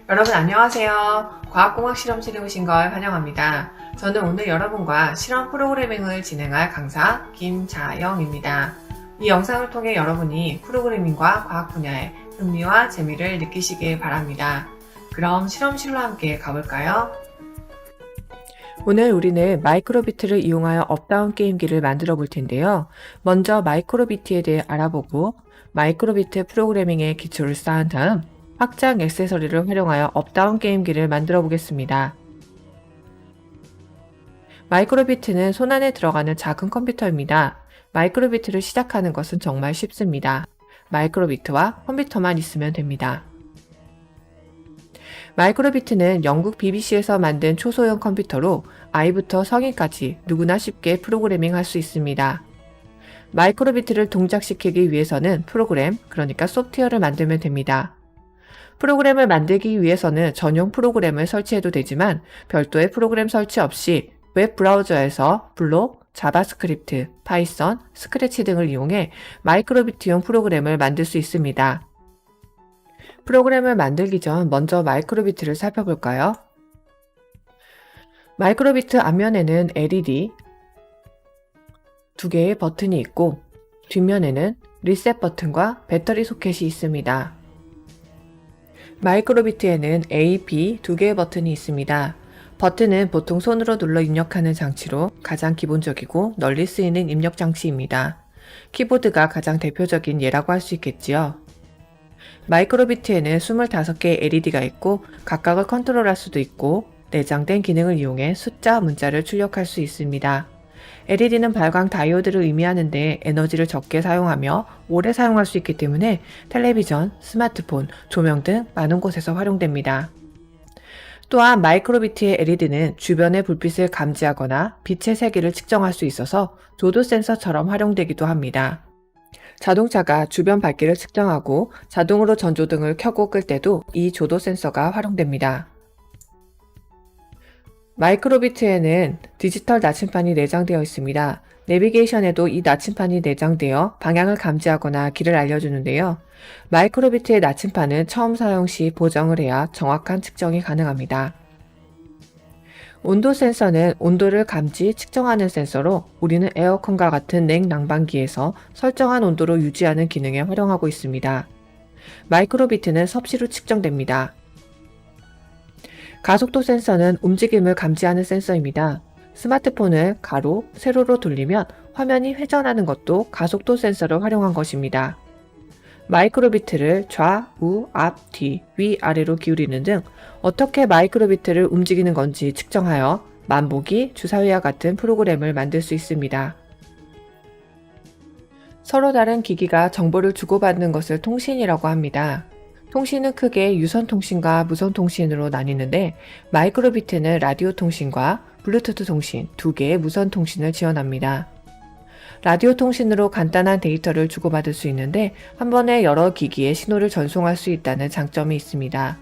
여러분 안녕하세요. 과학공학 실험실에 오신 걸 환영합니다. 저는 오늘 여러분과 실험 프로그래밍을 진행할 강사 김자영입니다. 이 영상을 통해 여러분이 프로그래밍과 과학 분야의 흥미와 재미를 느끼시길 바랍니다. 그럼 실험실로 함께 가볼까요? 오늘 우리는 마이크로비트를 이용하여 업다운 게임기를 만들어 볼 텐데요. 먼저 마이크로비트에 대해 알아보고 마이크로비트 프로그래밍의 기초를 쌓은 다음 확장 액세서리를 활용하여 업다운 게임기를 만들어 보겠습니다. 마이크로비트는 손안에 들어가는 작은 컴퓨터입니다. 마이크로비트를 시작하는 것은 정말 쉽습니다. 마이크로비트와 컴퓨터만 있으면 됩니다. 마이크로비트는 영국 BBC에서 만든 초소형 컴퓨터로 아이부터 성인까지 누구나 쉽게 프로그래밍 할 수 있습니다. 마이크로비트를 동작시키기 위해서는 프로그램, 그러니까 소프트웨어를 만들면 됩니다. 프로그램을 만들기 위해서는 전용 프로그램을 설치해도 되지만 별도의 프로그램 설치 없이 웹 브라우저에서 블록, 자바스크립트, 파이썬, 스크래치 등을 이용해 마이크로비트용 프로그램을 만들 수 있습니다. 프로그램을 만들기 전 먼저 마이크로비트를 살펴볼까요? 마이크로비트 앞면에는 LED, 두 개의 버튼이 있고 뒷면에는 리셋 버튼과 배터리 소켓이 있습니다. 마이크로비트에는 A, B 두 개의 버튼이 있습니다. 버튼은 보통 손으로 눌러 입력하는 장치로 가장 기본적이고 널리 쓰이는 입력 장치입니다. 키보드가 가장 대표적인 예라고 할 수 있겠지요. 마이크로비트에는 25개의 LED가 있고 각각을 컨트롤할 수도 있고 내장된 기능을 이용해 숫자, 문자를 출력할 수 있습니다. LED는 발광 다이오드를 의미하는데 에너지를 적게 사용하며 오래 사용할 수 있기 때문에 텔레비전, 스마트폰, 조명 등 많은 곳에서 활용됩니다. 또한 마이크로비트의 LED는 주변의 불빛을 감지하거나 빛의 세기를 측정할 수 있어서 조도 센서처럼 활용되기도 합니다. 자동차가 주변 밝기를 측정하고 자동으로 전조등을 켜고 끌 때도 이 조도 센서가 활용됩니다. 마이크로비트에는 디지털 나침판이 내장되어 있습니다. 내비게이션에도 이 나침판이 내장되어 방향을 감지하거나 길을 알려주는데요. 마이크로비트의 나침판은 처음 사용 시 보정을 해야 정확한 측정이 가능합니다. 온도 센서는 온도를 감지, 측정하는 센서로 우리는 에어컨과 같은 냉난방기에서 설정한 온도로 유지하는 기능에 활용하고 있습니다. 마이크로비트는 섭씨로 측정됩니다. 가속도 센서는 움직임을 감지하는 센서입니다. 스마트폰을 가로, 세로로 돌리면 화면이 회전하는 것도 가속도 센서를 활용한 것입니다. 마이크로비트를 좌, 우, 앞, 뒤, 위, 아래로 기울이는 등 어떻게 마이크로비트를 움직이는 건지 측정하여 만보기, 주사위와 같은 프로그램을 만들 수 있습니다. 서로 다른 기기가 정보를 주고받는 것을 통신이라고 합니다. 통신은 크게 유선통신과 무선통신으로 나뉘는데 마이크로비트는 라디오 통신과 블루투스 통신 두 개의 무선 통신을 지원합니다. 라디오 통신으로 간단한 데이터를 주고받을 수 있는데 한 번에 여러 기기에 신호를 전송할 수 있다는 장점이 있습니다.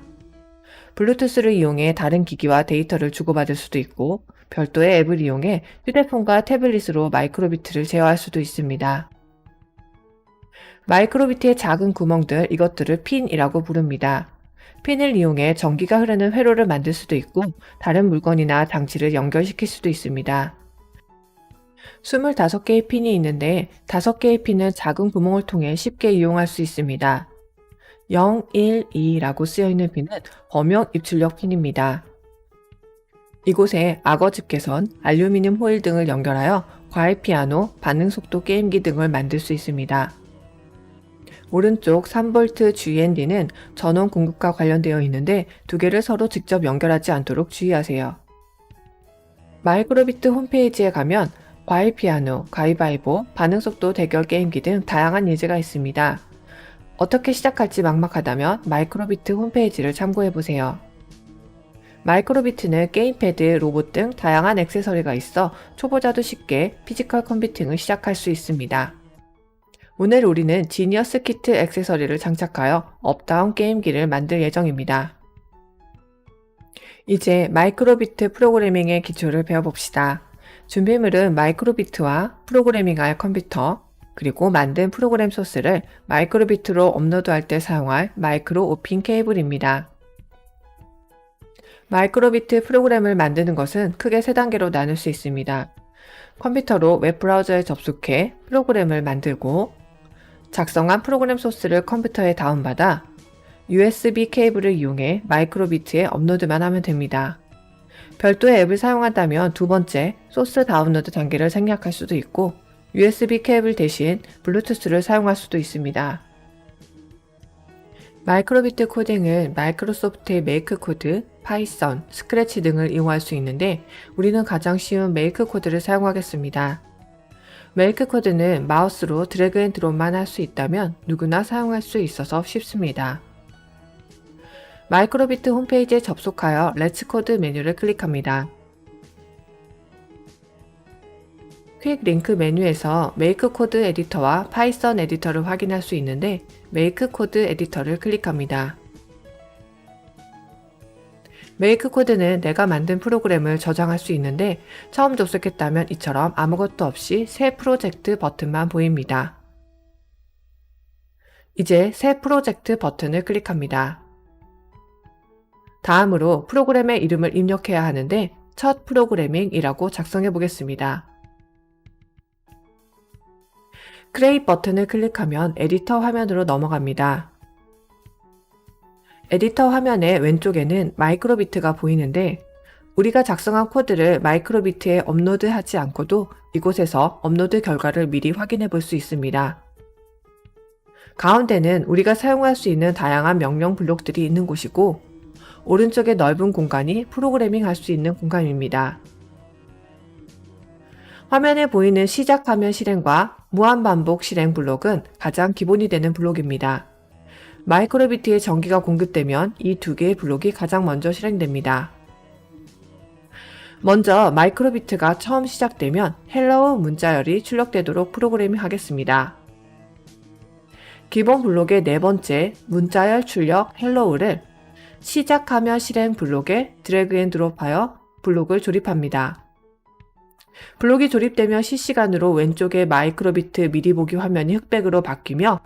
블루투스를 이용해 다른 기기와 데이터를 주고받을 수도 있고 별도의 앱을 이용해 휴대폰과 태블릿으로 마이크로비트를 제어할 수도 있습니다. 마이크로비트의 작은 구멍들, 이것들을 핀이라고 부릅니다. 핀을 이용해 전기가 흐르는 회로를 만들 수도 있고 다른 물건이나 장치를 연결시킬 수도 있습니다. 25개의 핀이 있는데 5개의 핀은 작은 구멍을 통해 쉽게 이용할 수 있습니다. 0, 1, 2라고 쓰여있는 핀은 범용 입출력 핀입니다. 이곳에 악어 집게선, 알루미늄 호일 등을 연결하여 과일 피아노, 반응 속도 게임기 등을 만들 수 있습니다. 오른쪽 3V GND는 전원 공급과 관련되어 있는데 두 개를 서로 직접 연결하지 않도록 주의하세요. 마이크로비트 홈페이지에 가면 과일 피아노, 가위바위보, 반응속도 대결 게임기 등 다양한 예제가 있습니다. 어떻게 시작할지 막막하다면 마이크로비트 홈페이지를 참고해보세요. 마이크로비트는 게임패드, 로봇 등 다양한 액세서리가 있어 초보자도 쉽게 피지컬 컴퓨팅을 시작할 수 있습니다. 오늘 우리는 지니어스 키트 액세서리를 장착하여 업다운 게임기를 만들 예정입니다. 이제 마이크로비트 프로그래밍의 기초를 배워봅시다. 준비물은 마이크로비트와 프로그래밍할 컴퓨터, 그리고 만든 프로그램 소스를 마이크로비트로 업로드할 때 사용할 마이크로 오핀 케이블입니다. 마이크로비트 프로그램을 만드는 것은 크게 세 단계로 나눌 수 있습니다. 컴퓨터로 웹브라우저에 접속해 프로그램을 만들고, 작성한 프로그램 소스를 컴퓨터에 다운받아 USB 케이블을 이용해 마이크로비트에 업로드만 하면 됩니다. 별도의 앱을 사용한다면 두 번째 소스 다운로드 단계를 생략할 수도 있고, USB 케이블 대신 블루투스를 사용할 수도 있습니다. 마이크로비트 코딩은 마이크로소프트의 메이크 코드, 파이썬, 스크래치 등을 이용할 수 있는데 우리는 가장 쉬운 메이크 코드를 사용하겠습니다. 메이크 코드는 마우스로 드래그 앤 드롭만 할 수 있다면 누구나 사용할 수 있어서 쉽습니다. 마이크로비트 홈페이지에 접속하여 렛츠 코드 메뉴를 클릭합니다. 퀵 링크 메뉴에서 메이크 코드 에디터와 파이썬 에디터를 확인할 수 있는데 메이크 코드 에디터를 클릭합니다. 메이크 코드는 내가 만든 프로그램을 저장할 수 있는데 처음 접속했다면 이처럼 아무것도 없이 새 프로젝트 버튼만 보입니다. 이제 새 프로젝트 버튼을 클릭합니다. 다음으로 프로그램의 이름을 입력해야 하는데 첫 프로그래밍이라고 작성해 보겠습니다. 크리에이트 버튼을 클릭하면 에디터 화면으로 넘어갑니다. 에디터 화면의 왼쪽에는 마이크로비트가 보이는데 우리가 작성한 코드를 마이크로비트에 업로드하지 않고도 이곳에서 업로드 결과를 미리 확인해 볼 수 있습니다. 가운데는 우리가 사용할 수 있는 다양한 명령 블록들이 있는 곳이고 오른쪽의 넓은 공간이 프로그래밍 할 수 있는 공간입니다. 화면에 보이는 시작하면 실행과 무한반복 실행 블록은 가장 기본이 되는 블록입니다. 마이크로비트에 전기가 공급되면 이 두 개의 블록이 가장 먼저 실행됩니다. 먼저 마이크로비트가 처음 시작되면 헬로우 문자열이 출력되도록 프로그래밍 하겠습니다. 기본 블록의 네 번째 문자열 출력 헬로우를 시작하면 실행 블록에 드래그 앤 드롭하여 블록을 조립합니다. 블록이 조립되면 실시간으로 왼쪽의 마이크로비트 미리 보기 화면이 흑백으로 바뀌며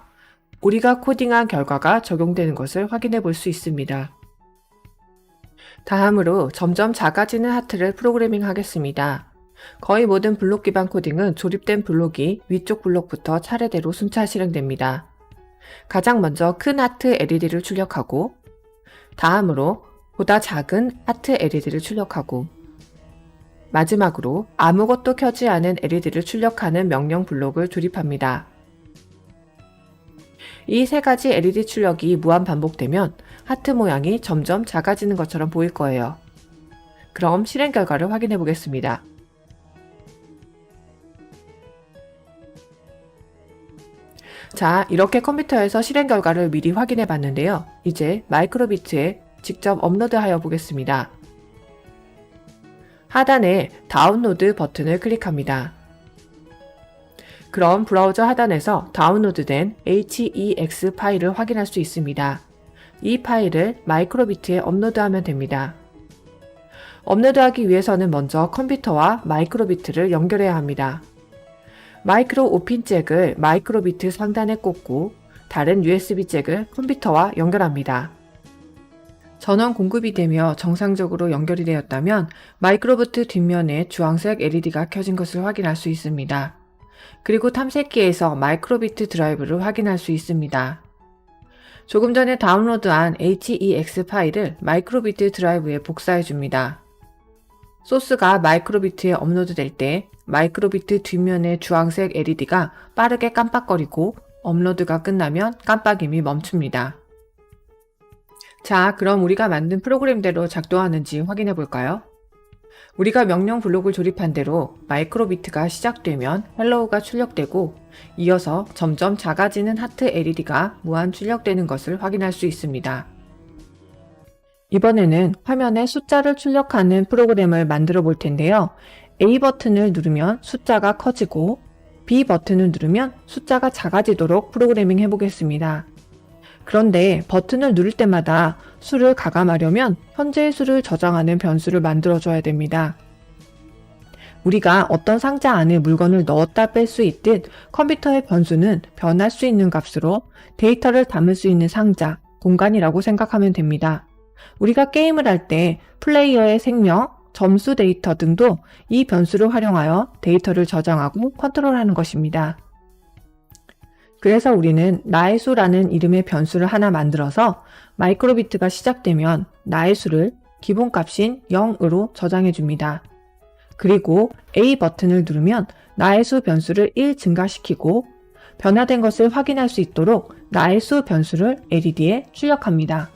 우리가 코딩한 결과가 적용되는 것을 확인해 볼 수 있습니다. 다음으로 점점 작아지는 하트를 프로그래밍 하겠습니다. 거의 모든 블록 기반 코딩은 조립된 블록이 위쪽 블록부터 차례대로 순차 실행됩니다. 가장 먼저 큰 하트 LED를 출력하고 다음으로 보다 작은 하트 LED를 출력하고 마지막으로 아무것도 켜지 않은 LED를 출력하는 명령 블록을 조립합니다. 이 세 가지 LED 출력이 무한 반복되면 하트 모양이 점점 작아지는 것처럼 보일 거예요. 그럼 실행 결과를 확인해 보겠습니다. 자, 이렇게 컴퓨터에서 실행 결과를 미리 확인해 봤는데요. 이제 마이크로비트에 직접 업로드하여 보겠습니다. 하단에 다운로드 버튼을 클릭합니다. 그럼 브라우저 하단에서 다운로드된 HEX 파일을 확인할 수 있습니다. 이 파일을 마이크로비트에 업로드하면 됩니다. 업로드하기 위해서는 먼저 컴퓨터와 마이크로비트를 연결해야 합니다. 마이크로 5핀 잭을 마이크로비트 상단에 꽂고 다른 USB 잭을 컴퓨터와 연결합니다. 전원 공급이 되며 정상적으로 연결이 되었다면 마이크로비트 뒷면에 주황색 LED가 켜진 것을 확인할 수 있습니다. 그리고 탐색기에서 마이크로비트 드라이브를 확인할 수 있습니다. 조금 전에 다운로드한 HEX 파일을 마이크로비트 드라이브에 복사해 줍니다. 소스가 마이크로비트에 업로드될 때 마이크로비트 뒷면의 주황색 LED가 빠르게 깜빡거리고 업로드가 끝나면 깜빡임이 멈춥니다. 자, 그럼 우리가 만든 프로그램대로 작동하는지 확인해 볼까요? 우리가 명령 블록을 조립한 대로 마이크로비트가 시작되면 헬로우가 출력되고 이어서 점점 작아지는 하트 LED가 무한 출력되는 것을 확인할 수 있습니다. 이번에는 화면에 숫자를 출력하는 프로그램을 만들어 볼 텐데요. A 버튼을 누르면 숫자가 커지고 B 버튼을 누르면 숫자가 작아지도록 프로그래밍 해보겠습니다. 그런데 버튼을 누를 때마다 수를 가감하려면 현재의 수를 저장하는 변수를 만들어줘야 됩니다. 우리가 어떤 상자 안에 물건을 넣었다 뺄 수 있듯 컴퓨터의 변수는 변할 수 있는 값으로 데이터를 담을 수 있는 상자, 공간이라고 생각하면 됩니다. 우리가 게임을 할 때 플레이어의 생명, 점수 데이터 등도 이 변수를 활용하여 데이터를 저장하고 컨트롤하는 것입니다. 그래서 우리는 나의 수라는 이름의 변수를 하나 만들어서 마이크로비트가 시작되면 나의 수를 기본값인 0으로 저장해 줍니다. 그리고 A 버튼을 누르면 나의 수 변수를 1 증가시키고 변화된 것을 확인할 수 있도록 나의 수 변수를 LED에 출력합니다.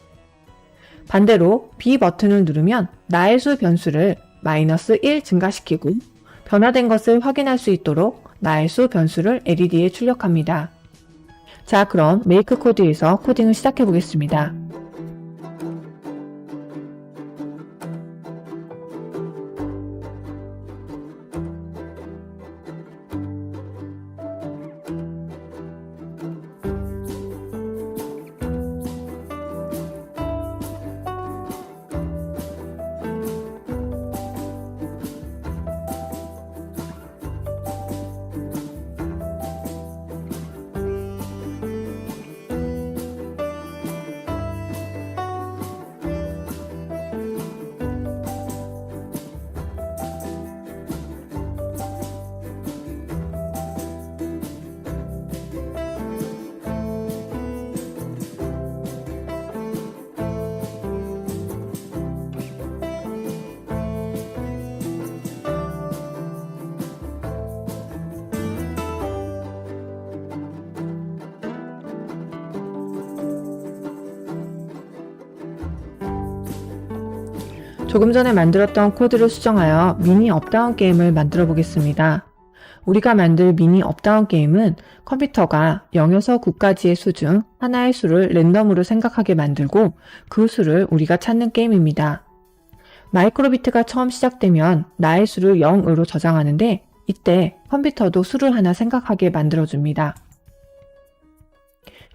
반대로 B 버튼을 누르면 나의 수 변수를 -1 증가시키고 변화된 것을 확인할 수 있도록 나의 수 변수를 LED에 출력합니다. 자, 그럼 메이크 코드에서 코딩을 시작해 보겠습니다. 조금 전에 만들었던 코드를 수정하여 미니 업다운 게임을 만들어 보겠습니다. 우리가 만들 미니 업다운 게임은 컴퓨터가 0에서 9까지의 수 중 하나의 수를 랜덤으로 생각하게 만들고 그 수를 우리가 찾는 게임입니다. 마이크로비트가 처음 시작되면 나의 수를 0으로 저장하는데 이때 컴퓨터도 수를 하나 생각하게 만들어줍니다.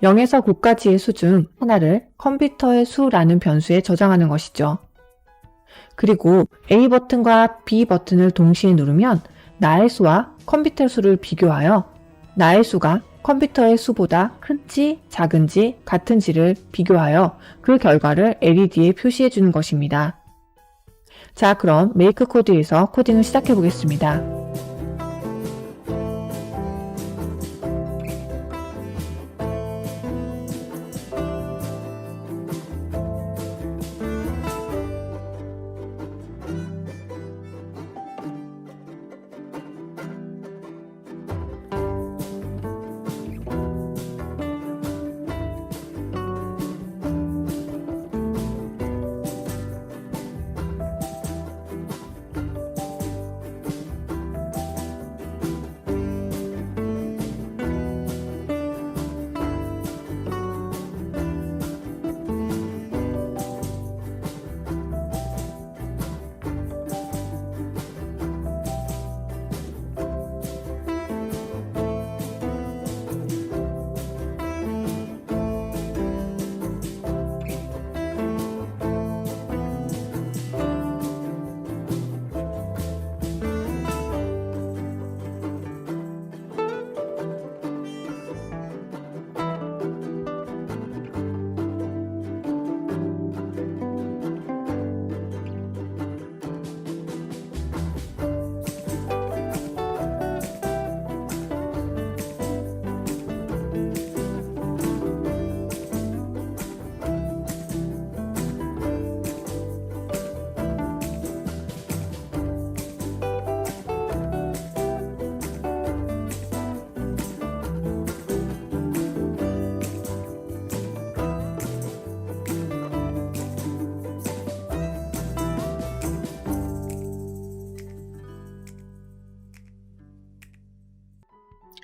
0에서 9까지의 수 중 하나를 컴퓨터의 수라는 변수에 저장하는 것이죠. 그리고 A 버튼과 B 버튼을 동시에 누르면 나의 수와 컴퓨터 수를 비교하여 나의 수가 컴퓨터의 수보다 큰지 작은지 같은지를 비교하여 그 결과를 LED에 표시해 주는 것입니다. 자, 그럼 메이크 코드에서 코딩을 시작해 보겠습니다.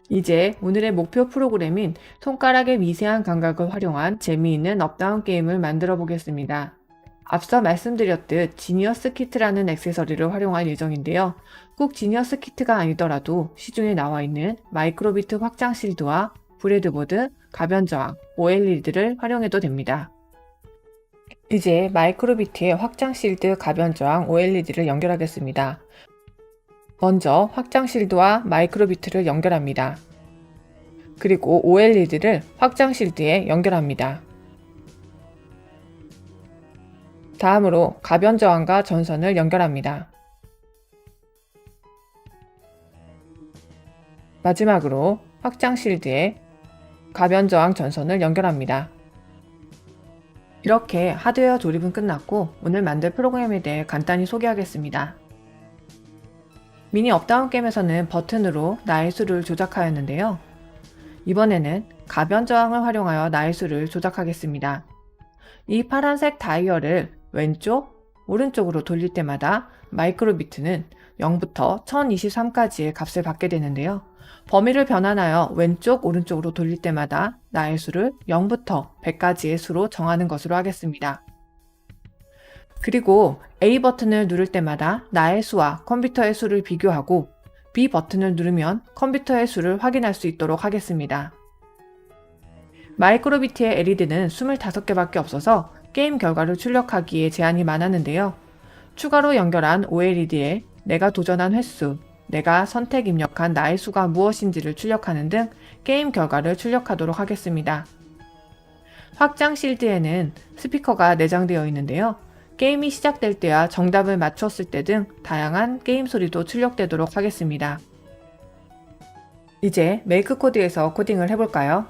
이제 오늘의 목표 프로그램인 손가락의 미세한 감각을 활용한 재미있는 업다운 게임을 만들어 보겠습니다. 앞서 말씀드렸듯 지니어스 키트라는 액세서리를 활용할 예정인데요. 꼭 지니어스 키트가 아니더라도 시중에 나와 있는 마이크로비트 확장 실드와 브레드보드, 가변 저항, OLED를 활용해도 됩니다. 이제 마이크로비트의 확장 실드, 가변 저항, OLED를 연결하겠습니다. 먼저 확장 실드와 마이크로비트를 연결합니다. 그리고 OLED를 확장 실드에 연결합니다. 다음으로 가변 저항과 전선을 연결합니다. 마지막으로 확장 실드에 가변 저항 전선을 연결합니다. 이렇게 하드웨어 조립은 끝났고 오늘 만들 프로그램에 대해 간단히 소개하겠습니다. 미니 업다운 게임에서는 버튼으로 나의 수를 조작하였는데요. 이번에는 가변 저항을 활용하여 나의 수를 조작하겠습니다. 이 파란색 다이얼을 왼쪽, 오른쪽으로 돌릴 때마다 마이크로비트는 0부터 1023까지의 값을 받게 되는데요. 범위를 변환하여 왼쪽, 오른쪽으로 돌릴 때마다 나의 수를 0부터 100까지의 수로 정하는 것으로 하겠습니다. 그리고 A 버튼을 누를 때마다 나의 수와 컴퓨터의 수를 비교하고 B 버튼을 누르면 컴퓨터의 수를 확인할 수 있도록 하겠습니다. 마이크로비트의 LED는 25개밖에 없어서 게임 결과를 출력하기에 제한이 많았는데요. 추가로 연결한 OLED에 내가 도전한 횟수, 내가 선택 입력한 나의 수가 무엇인지를 출력하는 등 게임 결과를 출력하도록 하겠습니다. 확장 실드에는 스피커가 내장되어 있는데요. 게임이 시작될 때와 정답을 맞췄을 때 등 다양한 게임 소리도 출력되도록 하겠습니다. 이제 메이크 코드에서 코딩을 해볼까요?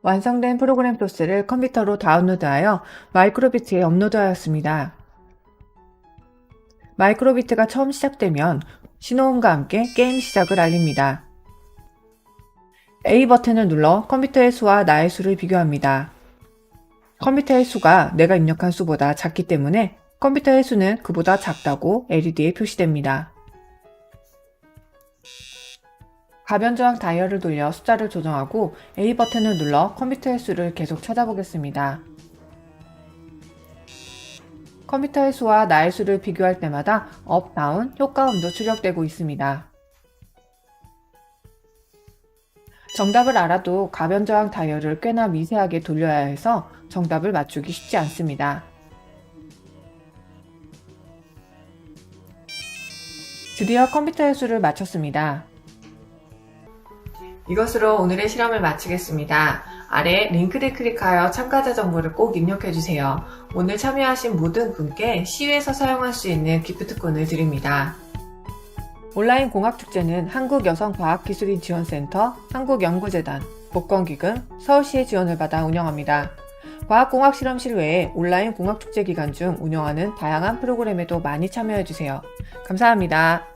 완성된 프로그램 소스를 컴퓨터로 다운로드하여 마이크로비트에 업로드하였습니다. 마이크로비트가 처음 시작되면 신호음과 함께 게임 시작을 알립니다. A 버튼을 눌러 컴퓨터의 수와 나의 수를 비교합니다. 컴퓨터의 수가 내가 입력한 수보다 작기 때문에 컴퓨터의 수는 그보다 작다고 LED에 표시됩니다. 가변저항 다이얼을 돌려 숫자를 조정하고 A 버튼을 눌러 컴퓨터의 수를 계속 찾아보겠습니다. 컴퓨터의 수와 나의 수를 비교할 때마다 업, 다운, 효과음도 출력되고 있습니다. 정답을 알아도 가변저항 다이얼을 꽤나 미세하게 돌려야 해서 정답을 맞추기 쉽지 않습니다. 드디어 컴퓨터의 수를 맞췄습니다. 이것으로 오늘의 실험을 마치겠습니다. 아래 링크를 클릭하여 참가자 정보를 꼭 입력해주세요. 오늘 참여하신 모든 분께 시외에서 사용할 수 있는 기프트콘을 드립니다. 온라인 공학축제는 한국여성과학기술인지원센터, 한국연구재단, 복권기금, 서울시의 지원을 받아 운영합니다. 과학공학실험실 외에 온라인 공학축제 기간 중 운영하는 다양한 프로그램에도 많이 참여해주세요. 감사합니다.